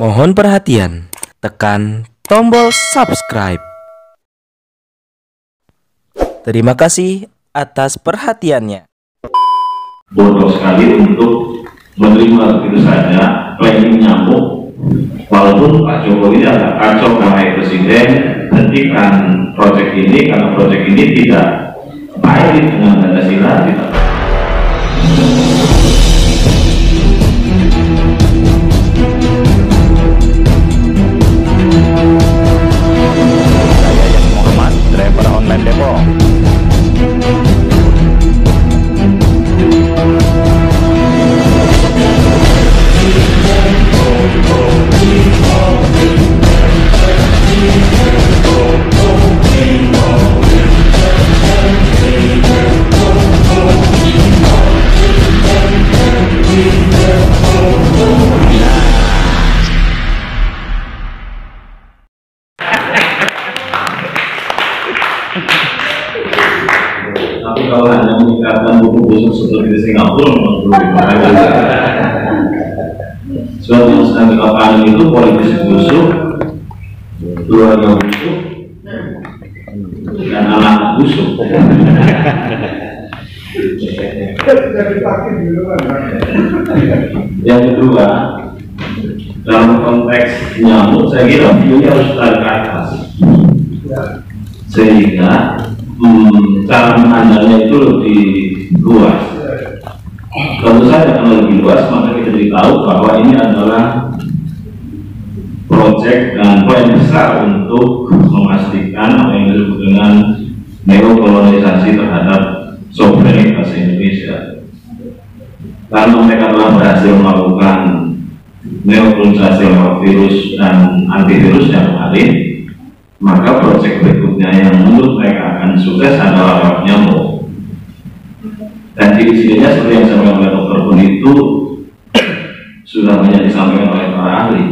Mohon perhatian, tekan tombol subscribe. Terima kasih atas perhatiannya. Bodoh sekali untuk menerima begitu saja planning nyamuk. Walaupun Pak Jokowi agak kacau, wahai Presiden, hentikan proyek ini karena proyek ini tidak baik dengan Pancasila, tidak. Saya Yan Muhammad, driver online Depok. Tapi kalau hanya meningkatkan buku busuk seperti di Singapura, memang perlu dimarahi. Sebab yang sedang dilakukan itu politisi busuk, keluarga busuk, dan anak busuk. Yang kedua, dalam konteks nyamuk, saya kira videonya harus tarik ke atas, sehingga cara memandangnya itu lebih luas. Tentu saja kalau lebih luas, maka kita tahu bahwa ini adalah proyek dan poin besar untuk memastikan apa yang disebut dengan neokolonisasi terhadap sovereigntas Indonesia. Karena mereka telah berhasil melakukan neokolonisasi lewat virus dan antivirus yang kemarin, maka proyek berikutnya yang menurut mereka akan sukses adalah lewat nyamuk. Dan ciri-cirinya seperti yang disampaikan oleh Dr. Pun itu sudah banyak disampaikan oleh para ahli.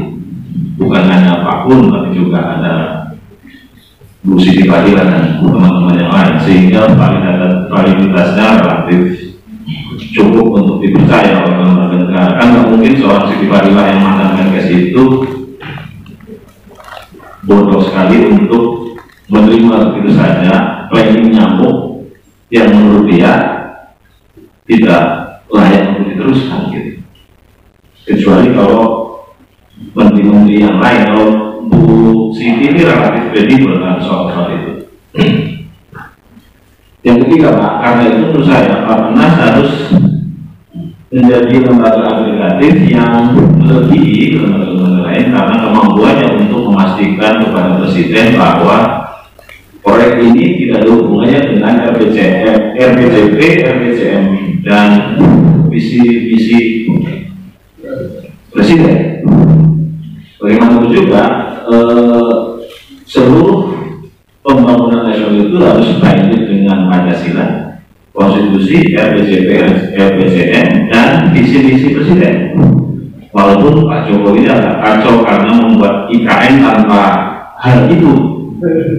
Bukan hanya Pak Pun, tapi juga ada Bu Siti Fadila dan teman-teman yang lain, sehingga validitasnya relatif cukup untuk dipercaya oleh lembaga negara. Kan nggak mungkin seorang Siti Fadila yang mantan Menkes itu bodoh sekali untuk menerima begitu saja planning nyamuk yang menurut dia tidak layak untuk diteruskan gitu. Kecuali kalau menteri-menteri yang lain. Kalau Bu Siti ini relatif kredibel dalam soal itu. Yang ketiga Pak, karena itu menurut saya Bapenas harus menjadi lembaga aplikatif yang melebihi lembaga-lembaga lain karena kemampuannya untuk memastikan kepada Presiden bahwa proyek ini tidak ada hubungannya dengan RPJP, RPJM dan visi-visi Presiden. Bagaimanapun juga seluruh pembangunan nasional itu harus binding dengan Pancasila, Konstitusi, RPJP, RPJM, dan visi-visi Presiden. Walaupun Pak Jokowi agak kacau karena membuat IKN tanpa hal itu,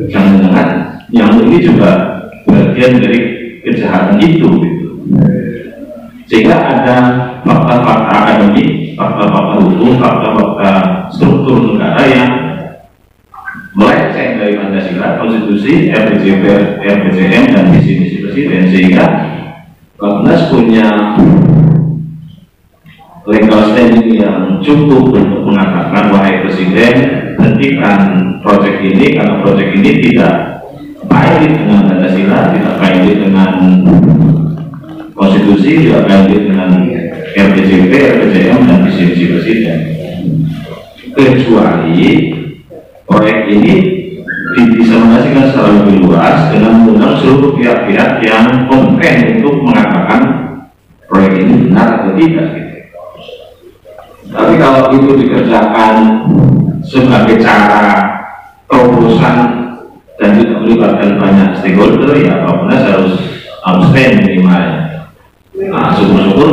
jangan-jangan yang ini juga bagian dari kejahatan itu, gitu. Sehingga ada fakta-fakta akademik, fakta-fakta hukum, fakta-fakta struktur negara yang melenceng dari Pancasila, Konstitusi, RPJP, RPJM, dan visi-visi Presiden, sehingga Bapenas punya legal standing yang cukup untuk mengatakan, wahai Presiden, hentikan proyek ini karena proyek ini tidak baik dengan Pancasila, tidak baik dengan Konstitusi, tidak baik dengan RPJP, RPJM, dan visi-visi Presiden. Kecuali proyek ini didiseminasikan secara lebih luas dengan mengundang seluruh pihak-pihak yang kompeten untuk mengatakan proyek ini benar atau tidak. Tapi kalau itu dikerjakan sebagai cara terobosan dan tidak melibatkan banyak stakeholder, ya Bapenas harus abstain minimalnya. Nah, syukur-syukur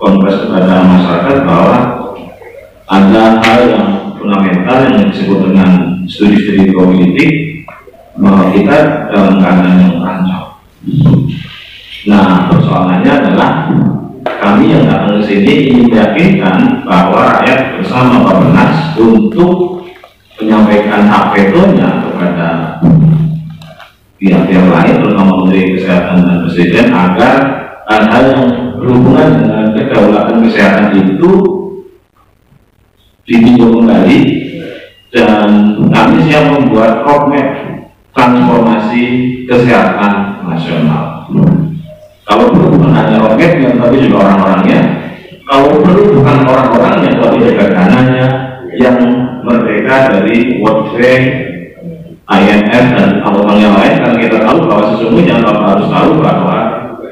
kongres kepada masyarakat bahwa ada hal yang fundamental yang disebut dengan studi-studi politik, bahwa kita dalam keadaan yang rancang. Nah, persoalannya adalah kami yang datang ke sini ingin meyakinkan bahwa rakyat bersama Bappenas untuk menyampaikan hak vetonya kepada pihak-pihak lain, terutama Menteri Kesehatan dan Presiden, agar hal-hal yang berhubungan dengan kedaulatan kesehatan itu ditinjau kembali, dan kami siap membuat roadmap transformasi kesehatan nasional. Kalau perlu bukan hanya roadmapnya, tapi juga orang-orangnya. Kalau perlu bukan orang-orangnya, tapi juga dananya yang merdeka dari World Bank, IMF, dan teman-teman yang lain. Karena kita tahu bahwa sesungguhnya kita harus tahu bahwa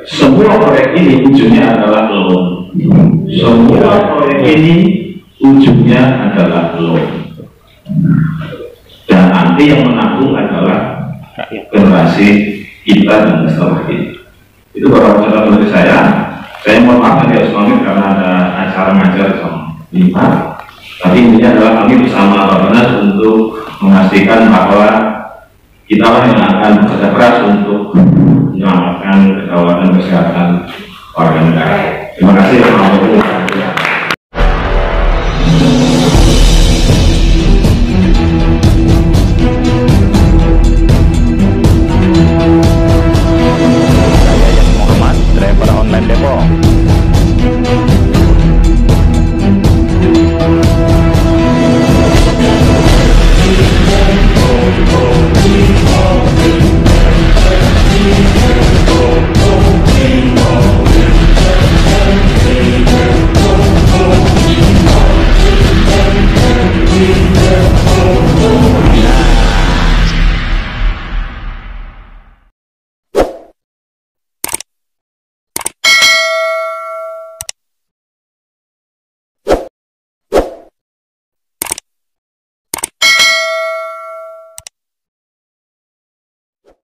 semua proyek ini ujungnya adalah loan. Semua proyek ini ujungnya adalah loan. Dan nanti yang menanggung adalah generasi kita dan setelah ini. Itu beberapa catatan dari saya. Saya mohon maaf nanti harus pamit karena ada acara ngajar jam 5. Tapi intinya adalah kami bersama Bappenas untuk memastikan bahwa kita lah yang akan bekerja keras untuk menyelamatkan kedaulatan kesehatan warga negara. Terima kasih.